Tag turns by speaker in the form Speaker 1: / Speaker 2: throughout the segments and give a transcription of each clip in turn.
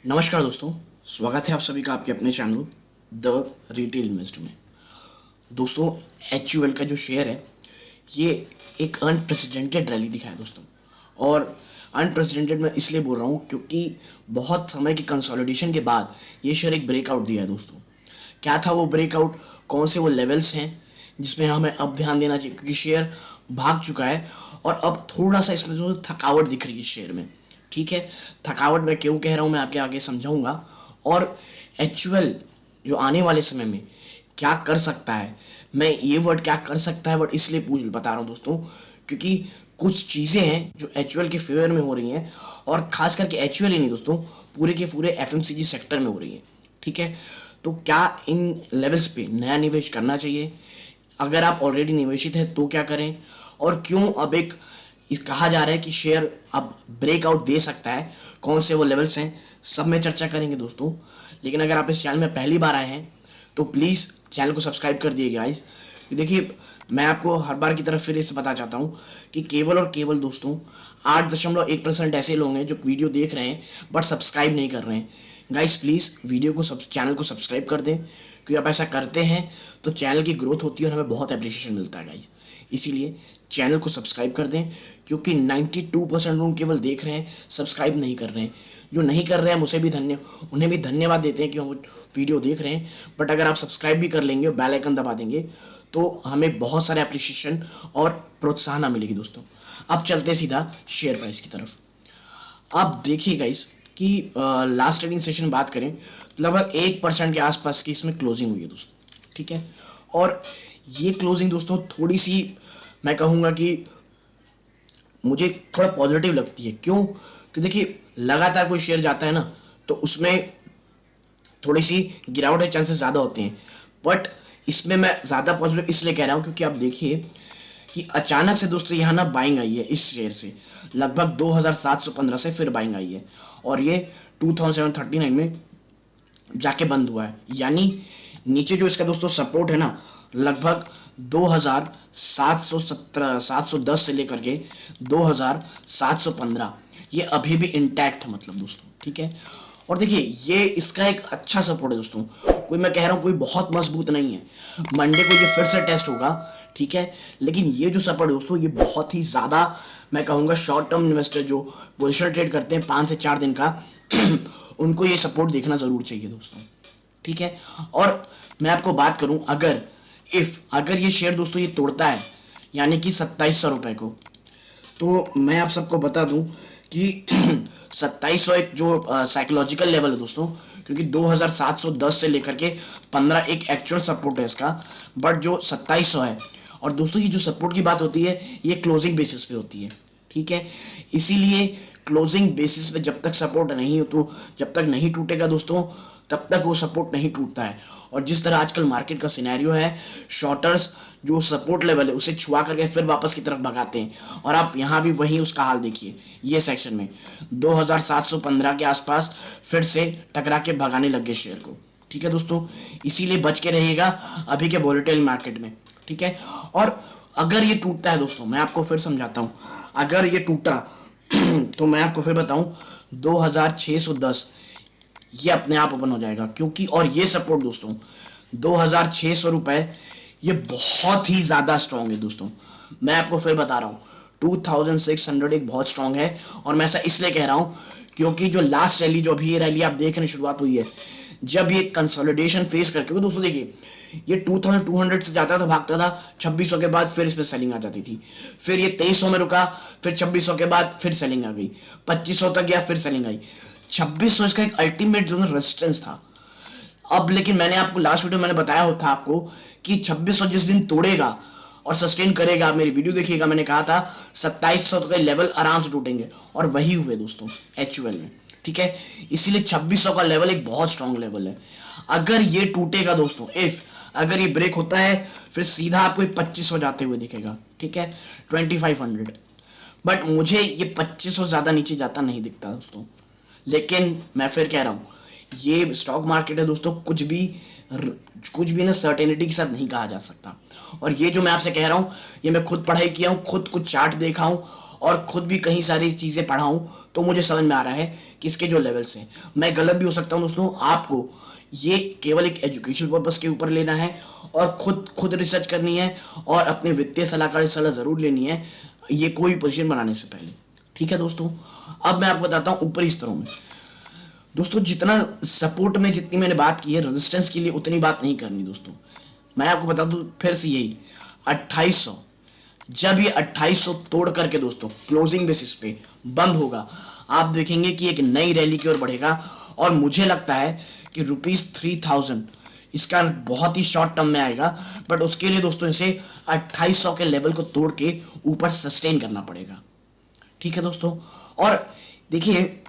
Speaker 1: नमस्कार दोस्तों, स्वागत है आप सभी का आपके अपने चैनल द रिटेल इन्वेस्टर में। दोस्तों, एचयूएल का जो शेयर है ये एक अनप्रेसिडेंटेड रैली दिखा है दोस्तों। और अनप्रेसिडेंटेड मैं इसलिए बोल रहा हूँ क्योंकि बहुत समय की कंसोलिडेशन के बाद ये शेयर एक ब्रेकआउट दिया है दोस्तों। क्या था वो ब्रेकआउट, कौन से वो लेवल्स हैं जिसमें हमें अब ध्यान देना चाहिए, क्योंकि शेयर भाग चुका है और अब थोड़ा सा इसमें जो थकावट दिख रही है शेयर में। ठीक है, थकावट मैं क्यों कह रहा हूँ मैं आपके आगे समझाऊंगा। और एचयूएल जो आने वाले समय में क्या कर सकता है, मैं ये वर्ड क्या कर सकता है वर्ड इसलिए पूछ बता रहा हूँ दोस्तों, क्योंकि कुछ चीज़ें हैं जो एचयूएल के फेवर में हो रही हैं। और खास करके एचयूएल ही नहीं दोस्तों, पूरे के पूरे एफएमसीजी सेक्टर में हो रही है। ठीक है, तो क्या इन लेवल्स पे नया निवेश करना चाहिए? अगर आप ऑलरेडी निवेशित हैं तो क्या करें? और क्यों अब एक कहा जा रहा है कि शेयर अब ब्रेकआउट दे सकता है, कौन से वो लेवल्स हैं, सब में चर्चा करेंगे दोस्तों। लेकिन अगर आप इस चैनल में पहली बार आए हैं तो प्लीज़ चैनल को सब्सक्राइब कर दिए गाइस। देखिए, मैं आपको हर बार की तरफ फिर इसे बता चाहता हूँ कि केवल और केवल दोस्तों 8.1% ऐसे लोग हैं जो वीडियो देख रहे हैं बट सब्सक्राइब नहीं कर रहे हैं। गाइस प्लीज़ वीडियो को चैनल को सब्सक्राइब कर दें, क्योंकि आप ऐसा करते हैं तो चैनल की ग्रोथ होती है और हमें बहुत अप्रिशिएशन मिलता है गाइस। इसीलिए चैनल को सब्सक्राइब कर दें, क्योंकि 92% लोग केवल देख रहे हैं, सब्सक्राइब नहीं कर रहे हैं। जो नहीं कर रहे हैं उन्हें भी धन्यवाद देते हैं कि वो वीडियो देख रहे हैं। बट अगर आप सब्सक्राइब भी कर लेंगे और बेल आइकन दबा देंगे तो हमें बहुत सारे अप्रिशिएशन और प्रोत्साहन मिलेगी दोस्तों। अब चलते सीधा शेयर प्राइस की तरफ। आप देखिए गाइस कि लास्ट ट्रेडिंग सेशन बात करें तो लगभग 1% के आसपास की इसमें क्लोजिंग हुई है दोस्तों। ठीक है, और ये क्लोजिंग दोस्तों थोड़ी सी मैं कहूँगा कि मुझे थोड़ा पॉजिटिव लगती है। क्यों? कि देखिए, लगातार कोई शेयर जाता है ना तो उसमें थोड़ी सी गिरावट के चांसेस ज़्यादा होते हैं। बट इसमें मैं ज़्यादा पॉजिटिव इसलिए कह रहा हूँ क्योंकि आप देखिए कि अचानक से दोस्तों यहाँ ना बाइंग आई है इस शेयर से, लगभग 2715 से फिर बाइंग आई है और ये 2739 में जाके बंद हुआ है। यानी नीचे जो इसका दोस्तों सपोर्ट है ना, लगभग 2710 से लेकर के 2715, ये अभी भी इंटैक्ट है मतलब दोस्तों। ठीक है, और देखिए ये इसका एक अच्छा सपोर्ट है दोस्तों, कोई मैं कह रहा हूँ कोई बहुत मजबूत नहीं है। मंडे को ये फिर से टेस्ट होगा, ठीक है, लेकिन ये जो सपोर्ट है दोस्तों ये बहुत ही ज़्यादा मैं कहूँगा शॉर्ट टर्म इन्वेस्टर जो पोजिशन ट्रेड करते हैं 5 से 4 दिन का उनको ये सपोर्ट देखना ज़रूर चाहिए दोस्तों। ठीक है, और मैं आपको बात करूं, अगर ये शेयर दोस्तों ये तोड़ता है यानी कि 2700 रुपए को, तो मैं आप सबको बता दूं कि 2700 एक जो साइकोलॉजिकल लेवल है दोस्तों, क्योंकि 2710 से लेकर के 15 एक एक्चुअल सपोर्ट है इसका। बट जो 2700 है, और दोस्तों ये जो सपोर्ट की बात होती है ये क्लोजिंग बेसिस पे होती है। ठीक है, इसीलिए क्लोजिंग बेसिस पे जब तक सपोर्ट नहीं हो तो जब तक नहीं टूटेगा दोस्तों तब तक वो सपोर्ट नहीं टूटता है। और जिस तरह आजकल मार्केट का सिनेरियो है, शॉर्टर्स जो सपोर्ट लेवल है उसे छुआ करके फिर वापस की तरफ भगाते हैं, और आप यहाँ भी वही उसका हाल देखिए। ये सेक्शन में 2715 के आसपास फिर से टकरा के भगाने लग गए शेयर को। ठीक है दोस्तों, इसीलिए बच के रहिएगा अभी के वोलेटाइल मार्केट में। ठीक है, और अगर ये टूटता है दोस्तों, मैं आपको फिर समझाता हूँ, अगर ये टूटा तो मैं आपको फिर बताऊं 2610 ये अपने आप ओपन हो जाएगा, क्योंकि और ये सपोर्ट दोस्तों 2600 रुपए ये बहुत ही ज्यादा स्ट्रांग है दोस्तों। मैं आपको फिर बता रहा हूँ 2600 एक बहुत स्ट्रांग है, और मैं ऐसा इसलिए कह रहा हूँ क्योंकि जो लास्ट रैली जो अभी ये रैली आप देख रहे हैं शुरुआत हुई है, जब ये कंसोलिडेशन फेस करके, क्योंकि दोस्तों देखिए ये 2200 से जाता था भागता था, 2600 के बाद फिर इस पर सेलिंग आ जाती थी, फिर ये 2300 में रुका, फिर 2600 के बाद फिर सेलिंग आ गई, 2500 तक गया फिर सेलिंग आई, 2600 इसका एक अल्टीमेट जो रेजिस्टेंस था। अब लेकिन मैंने आपको लास्ट वीडियो मैंने बताया था आपको कि 2600 जिस दिन तोड़ेगा और सस्टेन करेगा, आप मेरी वीडियो देखिएगा, मैंने कहा था 2700 के लेवल आराम से टूटेंगे, और वही हुए दोस्तों एचयूएल में। ठीक है, इसीलिए 2600 का लेवल एक बहुत स्ट्रांग लेवल है। अगर ये टूटेगा दोस्तों, अगर ये ब्रेक होता है फिर सीधा आपको 2500 जाते हुए दिखेगा। ठीक है, 2500, बट मुझे ये 2500 ज्यादा नीचे जाता नहीं दिखता दोस्तों। लेकिन मैं फिर कह रहा हूं ये स्टॉक मार्केट है दोस्तों, कुछ भी ना सर्टेनिटी के साथ नहीं कहा जा सकता। और ये जो मैं आपसे कह रहा हूं ये मैं खुद पढ़ाई किया हूं, खुद कुछ चार्ट देखा हूं, और खुद भी कहीं सारी चीजें पढ़ा हूं, तो मुझे समझ में आ रहा है कि इसके जो लेवल्स हैं, मैं गलत भी हो सकता हूं दोस्तों। आपको ये केवल एक एजुकेशन पर्पस के ऊपर लेना है और खुद खुद रिसर्च करनी है और अपने वित्तीय सलाहकार की सलाह जरूर लेनी है ये कोई पोजीशन बनाने से पहले। ठीक है दोस्तों, अब मैं आपको बताता हूं ऊपरी स्तरों में। दोस्तों जितना सपोर्ट में जितनी मैंने बात की है, रेजिस्टेंस के लिए उतनी बात नहीं करनी दोस्तों। मैं आपको बता दूं फिर से यही 2800, जब ये 2800 तोड़ करके दोस्तों क्लोजिंग बेसिस पे बंद होगा, आप देखेंगे कि एक नई रैली की ओर बढ़ेगा। और मुझे लगता है कि ₹3000 इसका बहुत ही शॉर्ट टर्म में आएगा, बट उसके लिए दोस्तों इसे 2800 के लेवल को तोड़ के ऊपर सस्टेन करना पड़ेगा। ठीक है दोस्तों, और देखिए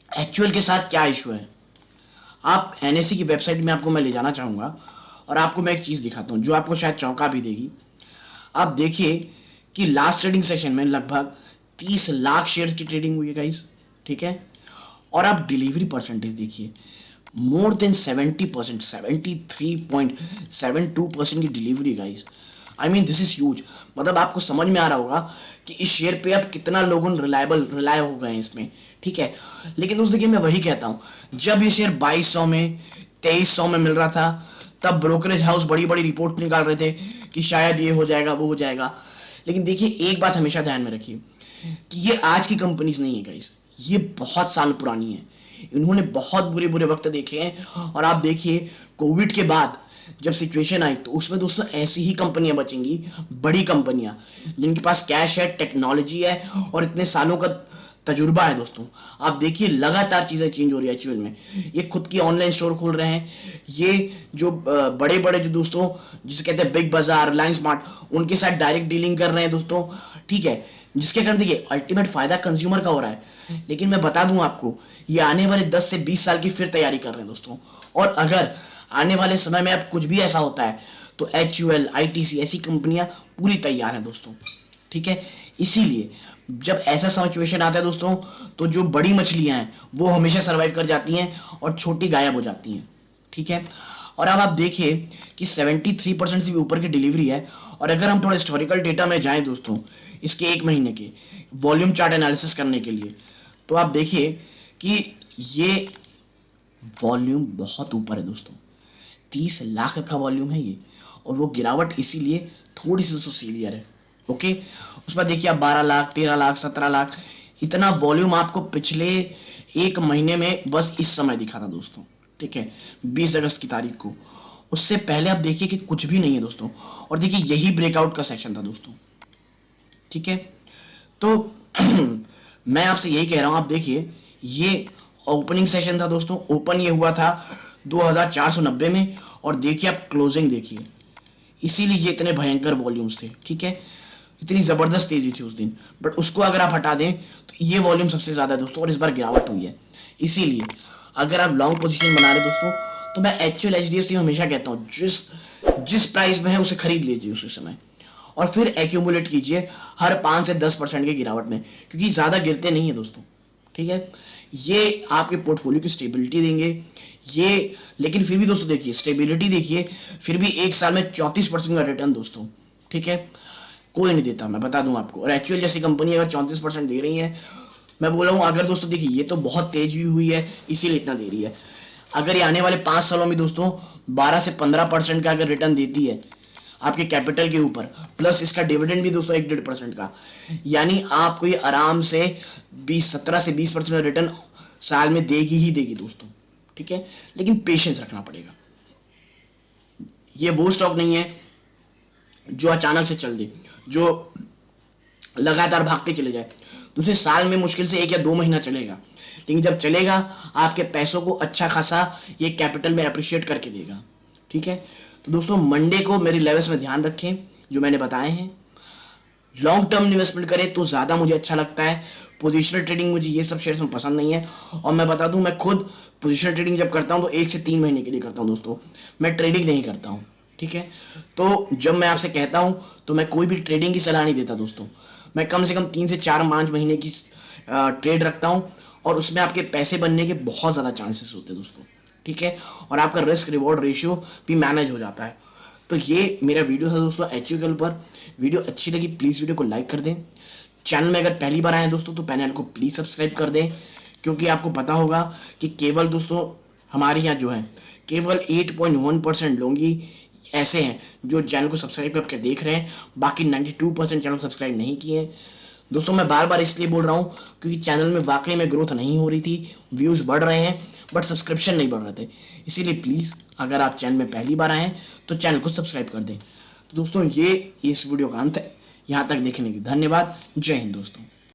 Speaker 1: एक्चुअल के साथ क्या इशू है। आप एनएससी की वेबसाइट में आपको मैं ले जाना चाहूंगा और आपको मैं एक चीज दिखाता हूं जो आपको शायद चौंका भी देगी। आप देखिए कि लास्ट ट्रेडिंग सेशन में लगभग 30 लाख शेयर्स की ट्रेडिंग हुई है गाइस। ठीक है, और आप डिलीवरी परसेंटेज देखिए, मोर देन 70%, 73.72% की delivery guys. I mean this is huge. मतलब आपको समझ में आ रहा होगा कि इस शेयर पे अब कितना लोगों रिलाय हो गए हैं इसमें। ठीक है, लेकिन दोस्तों देखिए मैं वही कहता हूं, जब ये शेयर 2200 में 2300 में मिल रहा था, तब ब्रोकरेज हाउस बड़ी बड़ी रिपोर्ट निकाल रहे थे कि शायद ये हो जाएगा वो हो जाएगा। लेकिन देखिए एक बात हमेशा ध्यान में रखिए कि ये आज की कंपनीज नहीं है गाइस, ये बहुत साल पुरानी है। इन्होंने बहुत बुरे बुरे वक्त देखे हैं। और आप देखिए कोविड के बाद जब सिचुएशन आई तो उसमें दोस्तों ऐसी ही कंपनियां बचेंगी, बड़ी कंपनियां जिनके पास कैश है, टेक्नोलॉजी है और इतने सालों का तजुर्बा है दोस्तों। आप देखिए लगातार चीजें चेंज हो रही है एक्चुअल में। ये खुद की ऑनलाइन स्टोर खोल रहे हैं, ये जो बड़े बड़े जो दोस्तों जिसे कहते हैं बिग बाजार, रिलायंस स्मार्ट, उनके साथ डायरेक्ट डीलिंग कर रहे हैं दोस्तों। ठीक है, जिसके कारण देखिए अल्टीमेट फायदा कंज्यूमर का हो रहा है। लेकिन मैं बता दूं आपको, ये आने वाले 10 से 20 साल की फिर तैयारी कर रहे हैं दोस्तों। और अगर आने वाले समय में अब कुछ भी ऐसा होता है तो HUL, ITC ऐसी कंपनियां पूरी तैयार हैं दोस्तों। ठीक है, इसीलिए जब ऐसा सिचुएशन आता है दोस्तों, तो जो बड़ी मछलियां हैं वो हमेशा सरवाइव कर जाती हैं और छोटी गायब हो जाती हैं। ठीक है, और अब आप देखिए कि 73% से भी ऊपर की डिलीवरी है। और अगर हम थोड़ा हिस्टोरिकल डेटा में जाएं दोस्तों, इसके एक महीने के वॉल्यूम चार्ट एनालिसिस करने के लिए, तो आप देखिए कि ये वॉल्यूम बहुत ऊपर है दोस्तों, 30 लाख का वॉल्यूम है ये। और वो गिरावट इसीलिए थोड़ी सी दोस्तों सीवियर है। ओके, उसमें देखिए आप 12 लाख, 13 लाख, 17 लाख, इतना वॉल्यूम आपको पिछले एक महीने में बस इस समय दिखा था दोस्तों। ठीक है, 20 अगस्त की तारीख को। उससे पहले आप देखिए कि कुछ भी नहीं है दोस्तों। और देखिए यही ब्रेकआउट का सेक्शन था दोस्तों। ठीक है, तो मैं आपसे यही कह रहा हूं, आप देखिए ये ओपनिंग सेशन था दोस्तों, ओपन ये हुआ था 2490 में और देखिए आप क्लोजिंग देखिए, इसीलिए ये इतने भयंकर वॉल्यूम्स थे। ठीक है, इतनी जबरदस्त तेजी थी उस दिन, बट उसको अगर आप हटा दें तो ये वॉल्यूम सबसे ज्यादा है दोस्तों और इस बार गिरावट हुई है। इसीलिए अगर आप लॉन्ग पोजीशन बना रहे दोस्तों, तो मैं एक्चुअल HDFC में हमेशा कहता हूँ जिस जिस प्राइस में है उसे खरीद लीजिए उसी समय और फिर एक्यूमुलेट कीजिए हर 5 से 10% की गिरावट में, क्योंकि ज्यादा गिरते नहीं है दोस्तों। ठीक है, ये आपके पोर्टफोलियो की स्टेबिलिटी देंगे ये। लेकिन फिर भी दोस्तों देखिए स्टेबिलिटी देखिए, फिर भी एक साल में 34% का रिटर्न दोस्तों। ठीक है, कोई नहीं देता, मैं बता दूं आपको। और एक्चुअल जैसी कंपनी अगर 34% दे रही है, मैं बोल रहा हूं अगर दोस्तों देखिए ये तो बहुत तेजी हुई है इसीलिए इतना दे रही है। अगर ये आने वाले 5 सालों में दोस्तों 12 से 15% का अगर रिटर्न देती है आपके कैपिटल के ऊपर, प्लस इसका डिविडेंड भी दोस्तों 1-1.5% का, यानी आपको ये आराम से 17 से 20% रिटर्न साल में देगी ही देगी दोस्तों। ठीक है, लेकिन पेशेंस रखना पड़ेगा। ये वो स्टॉक नहीं है जो अचानक से चल दे, जो लगातार भागते चले जाए। दूसरे साल में मुश्किल से 1 या 2 महीना चलेगा, लेकिन जब चलेगा आपके पैसों को अच्छा खासा ये कैपिटल में अप्रिशिएट करके देगा। ठीक है, तो दोस्तों मंडे को मेरी लेवल्स में ध्यान रखें जो मैंने बताए हैं। लॉन्ग टर्म इन्वेस्टमेंट करें तो ज्यादा मुझे अच्छा लगता है। पोजिशनल ट्रेडिंग मुझे ये सब शेयर्स में पसंद नहीं है। और मैं बता दूं मैं खुद पोजिशनल ट्रेडिंग जब करता हूं तो 1 से 3 महीने के लिए करता हूं दोस्तों, मैं ट्रेडिंग नहीं करता हूं। ठीक है, तो जब मैं आपसे कहता हूं तो मैं कोई भी ट्रेडिंग की सलाह नहीं देता दोस्तों। मैं कम से कम 3 से 4-5 महीने की ट्रेड रखता हूं और उसमें आपके पैसे बनने के बहुत ज्यादा चांसेस होते हैं दोस्तों। ठीक है, और आपका रिस्क रिवॉर्ड रेशियो भी मैनेज हो जाता है। तो ये मेरा वीडियो था दोस्तों HUL पर। वीडियो अच्छी लगी प्लीज वीडियो को लाइक कर दें, चैनल में अगर पहली बार आए हैं दोस्तों तो चैनल को प्लीज सब्सक्राइब कर दें, क्योंकि आपको पता होगा कि केवल दोस्तों हमारे यहाँ जो है केवल 8.1% लोग ही ऐसे हैं जो चैनल को सब्सक्राइब करके देख रहे हैं, बाकी 92% चैनल को सब्सक्राइब नहीं किए हैं। दोस्तों मैं बार बार इसलिए बोल रहा हूँ क्योंकि चैनल में वाकई में ग्रोथ नहीं हो रही थी, व्यूज बढ़ रहे हैं बट सब्सक्रिप्शन नहीं बढ़ रहे थे। इसीलिए प्लीज अगर आप चैनल में पहली बार आए हैं तो चैनल को सब्सक्राइब कर दें। तो दोस्तों ये इस वीडियो का अंत है। यहाँ तक देखने की धन्यवाद। जय हिंद दोस्तों।